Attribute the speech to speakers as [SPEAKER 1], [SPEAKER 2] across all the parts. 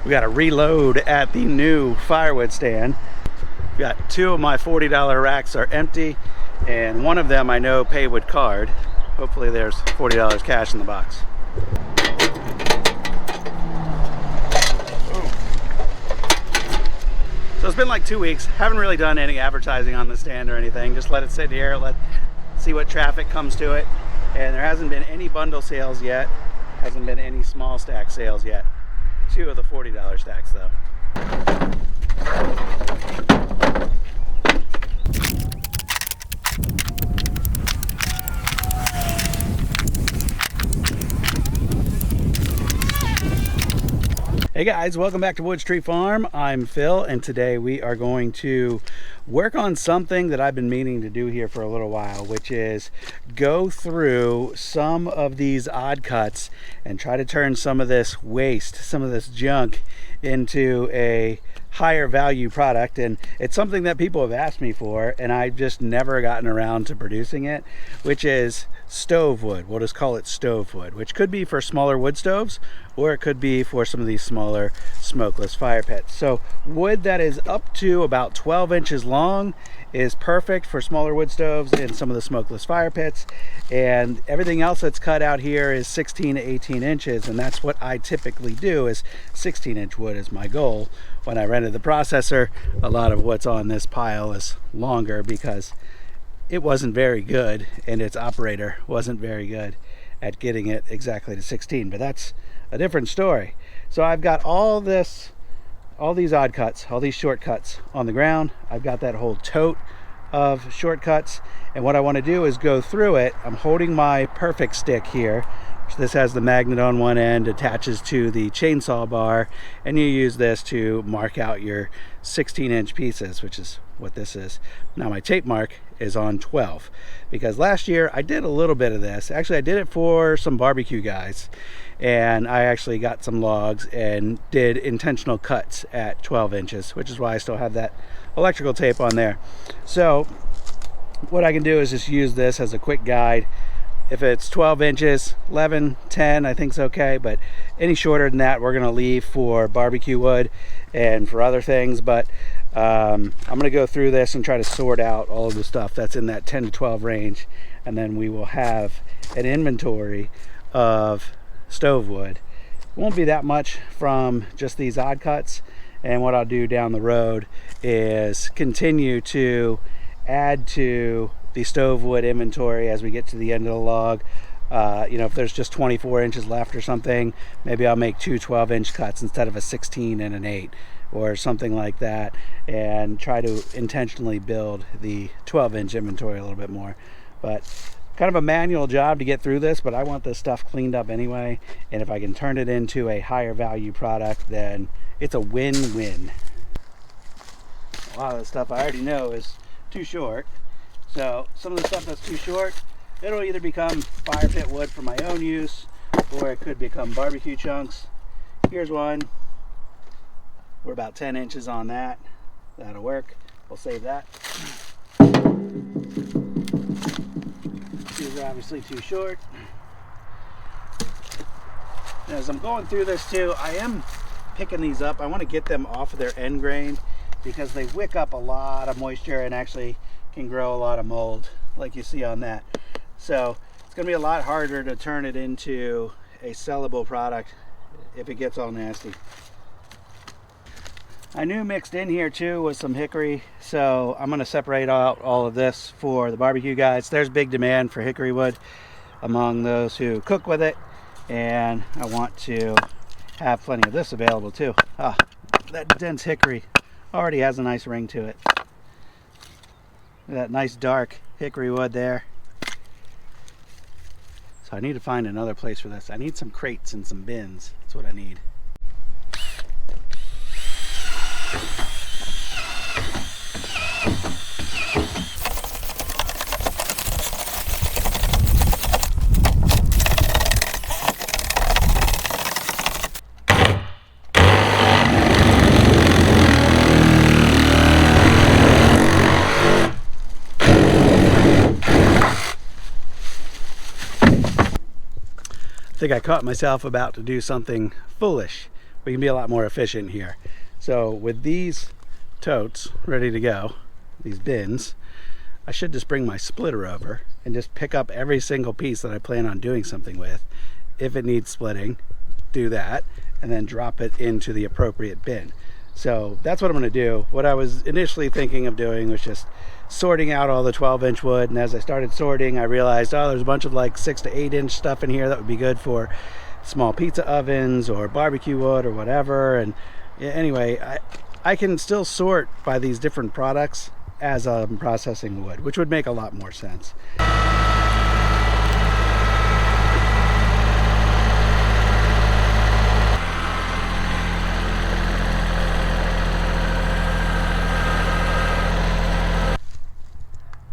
[SPEAKER 1] We got to reload at the new firewood stand. We got 2 of my $40 racks are empty, and one of them I know pay with card. Hopefully there's $40 cash in the box. So it's been like 2 weeks. Haven't really done any advertising on the stand or anything. Just let it sit here, see what traffic comes to it. And there hasn't been any bundle sales yet. Hasn't been any small stack sales yet. 2 of the $40 stacks though. Hey guys, welcome back to Woods Tree Farm. I'm Phil, and today we are going to work on something that I've been meaning to do here for a little while, which is go through some of these odd cuts and try to turn some of this waste, some of this junk into a higher value product. And it's something that people have asked me for, and I've just never gotten around to producing it, which is stove wood. We'll just call it stove wood, which could be for smaller wood stoves, or it could be for some of these smaller smokeless fire pits. So wood that is up to about 12 inches long is perfect for smaller wood stoves and some of the smokeless fire pits. And everything else that's cut out here is 16 to 18 inches. And that's what I typically do, is 16-inch wood is my goal. When I rented the processor, a lot of what's on this pile is longer because it wasn't very good and its operator wasn't very good at getting it exactly to 16, but that's a different story. So I've got all these odd cuts, all these shortcuts on the ground. I've got that whole tote of shortcuts, and what I want to do is go through it. I'm holding my perfect stick here. This has the magnet on one end, attaches to the chainsaw bar, and you use this to mark out your 16-inch pieces, which is what this is. Now my tape mark is on 12 because last year I did a little bit of this. Actually, I did it for some barbecue guys, and I actually got some logs and did intentional cuts at 12 inches, which is why I still have that electrical tape on there. So what I can do is just use this as a quick guide. If it's 12 inches, 11, 10, I think is okay, but any shorter than that, we're gonna leave for barbecue wood and for other things. But I'm gonna go through this and try to sort out all of the stuff that's in that 10 to 12 range, and then we will have an inventory of stove wood. It won't be that much from just these odd cuts, and what I'll do down the road is continue to add to the stove wood inventory as we get to the end of the log. You know, if there's just 24 inches left or something, maybe I'll make 2 12-inch cuts instead of a 16 and an 8 or something like that, and try to intentionally build the 12-inch inventory a little bit more. But kind of a manual job to get through this, but I want this stuff cleaned up anyway, and if I can turn it into a higher value product, then it's a win-win. A lot of the stuff I already know is too short. So some of the stuff that's too short, it'll either become fire pit wood for my own use, or it could become barbecue chunks. Here's one. We're about 10 inches on that. That'll work. We'll save that. These are obviously too short. And as I'm going through this too, I am picking these up. I want to get them off of their end grain because they wick up a lot of moisture and actually can grow a lot of mold, like you see on that. So it's going to be a lot harder to turn it into a sellable product if it gets all nasty. I knew mixed in here too was some hickory, so I'm going to separate out all of this for the barbecue guys. There's big demand for hickory wood among those who cook with it, and I want to have plenty of this available too. That dense hickory already has a nice ring to it. That nice dark hickory wood there. So I need to find another place for this. I need some crates and some bins. That's what I need. I think I caught myself about to do something foolish we can be a lot more efficient here. So with these totes ready to go, these bins, I should just bring my splitter over and just pick up every single piece that I plan on doing something with. If it needs splitting, do that, and then drop it into the appropriate bin. So that's what I'm going to do. What I was initially thinking of doing was just sorting out all the 12-inch wood, and as I started sorting, I realized, oh, there's a bunch of like 6 to 8-inch stuff in here that would be good for small pizza ovens or barbecue wood or whatever. And anyway, I can still sort by these different products as I'm processing wood, which would make a lot more sense.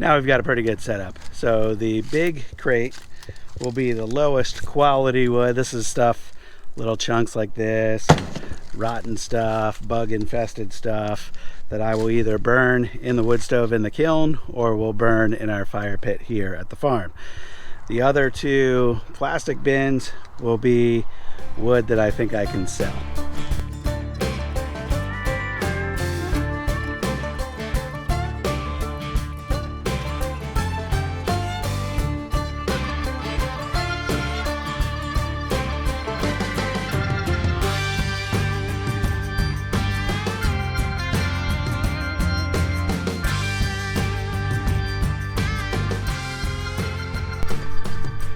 [SPEAKER 1] Now we've got a pretty good setup. So the big crate will be the lowest quality wood. This is stuff, little chunks like this, rotten stuff, bug infested stuff that I will either burn in the wood stove in the kiln or will burn in our fire pit here at the farm. The other 2 plastic bins will be wood that I think I can sell.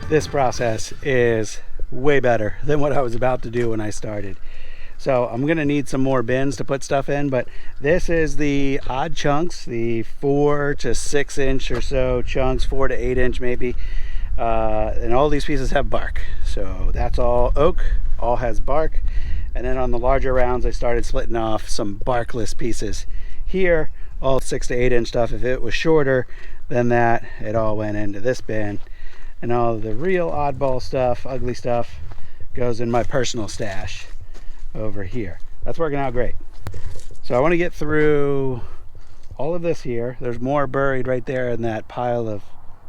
[SPEAKER 1] This process is way better than what I was about to do when I started. So I'm gonna need some more bins to put stuff in, but this is the odd chunks, the 4 to 6 inch or so chunks, 4 to 8 inch maybe. And all these pieces have bark. So that's all oak, all has bark. And then on the larger rounds, I started splitting off some barkless pieces here, all 6 to 8 inch stuff. If it was shorter than that, it all went into this bin. And all the real oddball stuff, ugly stuff, goes in my personal stash over here. That's working out great. So I want to get through all of this here. There's more buried right there in that pile of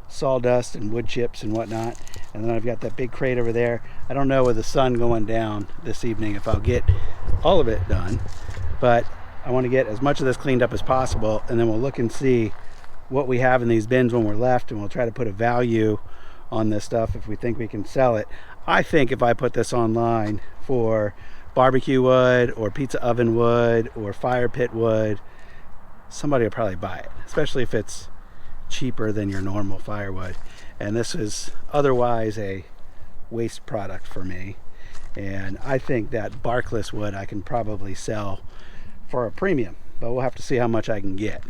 [SPEAKER 1] sawdust and wood chips and whatnot. And then I've got that big crate over there. I don't know with the sun going down this evening if I'll get all of it done, but I want to get as much of this cleaned up as possible, and then we'll look and see what we have in these bins when we're left, and we'll try to put a value on this stuff if we think we can sell it. I think if I put this online for barbecue wood or pizza oven wood or fire pit wood, somebody will probably buy it, especially if it's cheaper than your normal firewood. And this is otherwise a waste product for me. And I think that barkless wood I can probably sell for a premium, but we'll have to see how much I can get.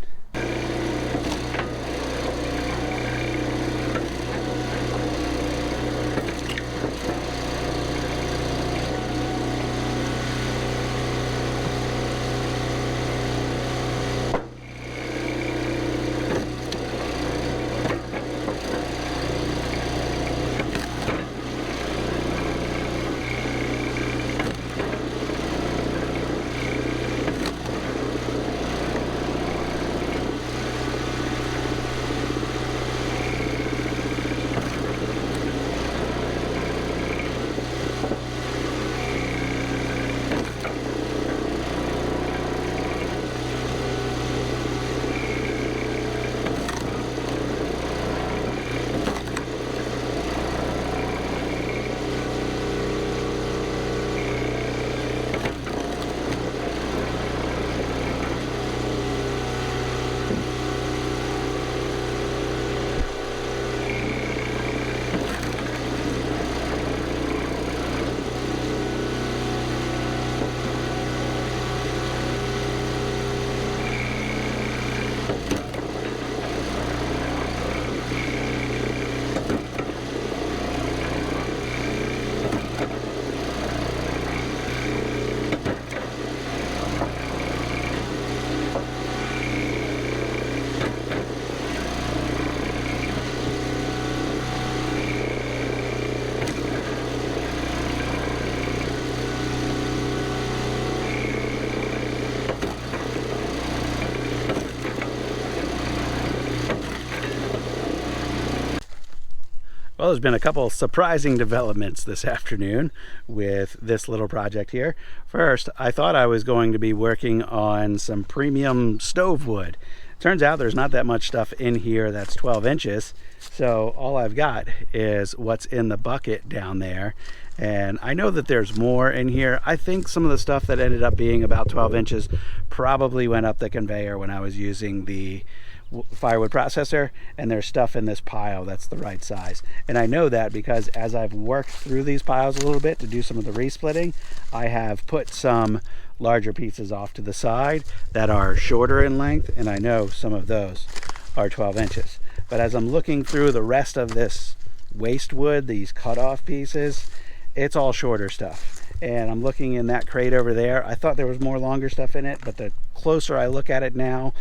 [SPEAKER 1] Well, there's been a couple surprising developments this afternoon with this little project here. First, I thought I was going to be working on some premium stove wood. Turns out there's not that much stuff in here that's 12 inches. So all I've got is what's in the bucket down there. And I know that there's more in here. I think some of the stuff that ended up being about 12 inches probably went up the conveyor when I was using the firewood processor, and there's stuff in this pile that's the right size. And I know that because as I've worked through these piles a little bit to do some of the resplitting, I have put some larger pieces off to the side that are shorter in length, and I know some of those are 12 inches. But as I'm looking through the rest of this waste wood, these cut-off pieces, it's all shorter stuff. And I'm looking in that crate over there. I thought there was more longer stuff in it, but the closer I look at it now,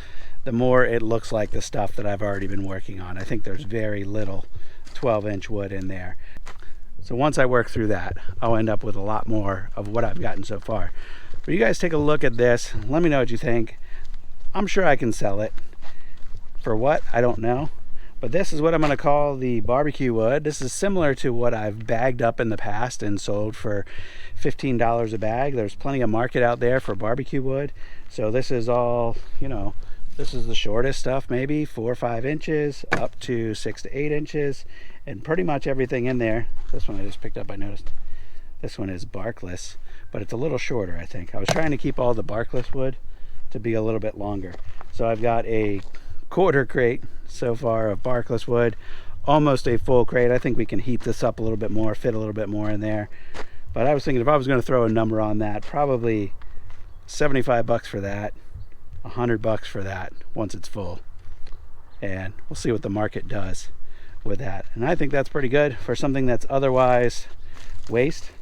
[SPEAKER 1] the more it looks like the stuff that I've already been working on. I think there's very little 12-inch wood in there. So once I work through that, I'll end up with a lot more of what I've gotten so far. But you guys take a look at this. Let me know what you think. I'm sure I can sell it. For what? I don't know. But this is what I'm going to call the barbecue wood. This is similar to what I've bagged up in the past and sold for $15 a bag. There's plenty of market out there for barbecue wood. So this is all, you know, this is the shortest stuff, maybe 4 or 5 inches up to 6 to 8 inches, and pretty much everything in there. This one I just picked up, I noticed. This one is barkless, but it's a little shorter, I think. I was trying to keep all the barkless wood to be a little bit longer. So I've got a quarter crate so far of barkless wood, almost a full crate. I think we can heat this up a little bit more, fit a little bit more in there. But I was thinking if I was going to throw a number on that, probably 75 bucks for that. $100 for that once it's full, and we'll see what the market does with that. And I think that's pretty good for something that's otherwise waste.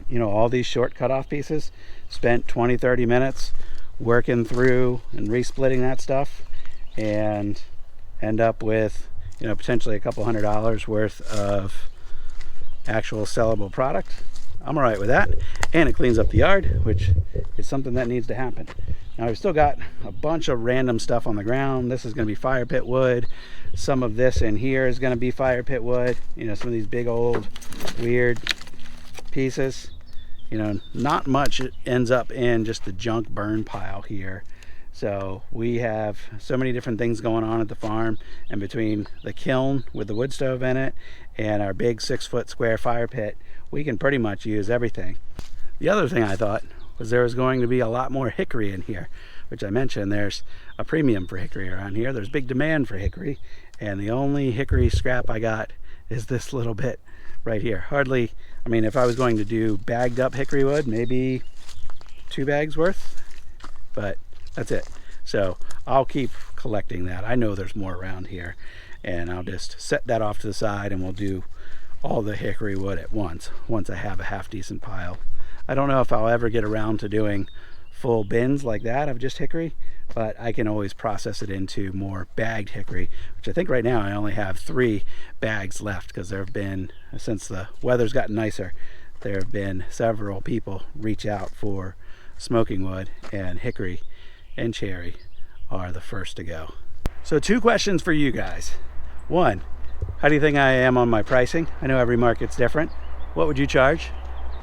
[SPEAKER 1] You know, all these short cut-off pieces, spent 20-30 minutes working through and resplitting that stuff, and end up with, you know, potentially a couple $100 worth of actual sellable product. I'm all right with that, and it cleans up the yard, which is something that needs to happen. Now I've still got a bunch of random stuff on the ground. This is going to be fire pit wood. Some of this in here is going to be fire pit wood. You know, some of these big old weird pieces. You know, not much ends up in just the junk burn pile here. So we have so many different things going on at the farm, and between the kiln with the wood stove in it and our big 6-foot square fire pit, we can pretty much use everything. The other thing I thought was there was going to be a lot more hickory in here, which I mentioned there's a premium for hickory around here. There's big demand for hickory, and the only hickory scrap I got is this little bit right here. Hardly, I mean, if I was going to do bagged up hickory wood, maybe 2 bags worth, but that's it. So I'll keep collecting that. I know there's more around here, and I'll just set that off to the side, and we'll do all the hickory wood at once I have a half decent pile. I don't know if I'll ever get around to doing full bins like that of just hickory, but I can always process it into more bagged hickory, which I think right now I only have 3 bags left, because there have been, since the weather's gotten nicer, there have been several people reach out for smoking wood, and hickory and cherry are the first to go. So 2 questions for you guys. 1, how do you think I am on my pricing? I know every market's different. What would you charge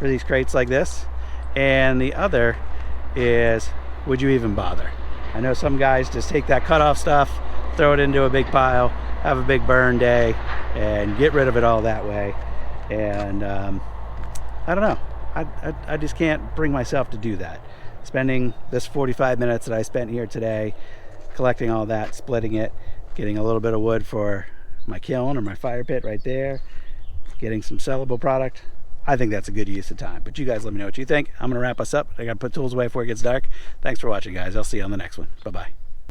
[SPEAKER 1] for these crates like this? And the other is, would you even bother? I know some guys just take that cut-off stuff, throw it into a big pile, have a big burn day, and get rid of it all that way. And I don't know, I just can't bring myself to do that. Spending this 45 minutes that I spent here today collecting all that, splitting it, getting a little bit of wood for my kiln or my fire pit right there, getting some sellable product, I think that's a good use of time. But you guys let me know what you think. I'm going to wrap us up. I got to put tools away before it gets dark. Thanks for watching, guys. I'll see you on the next one. Bye-bye.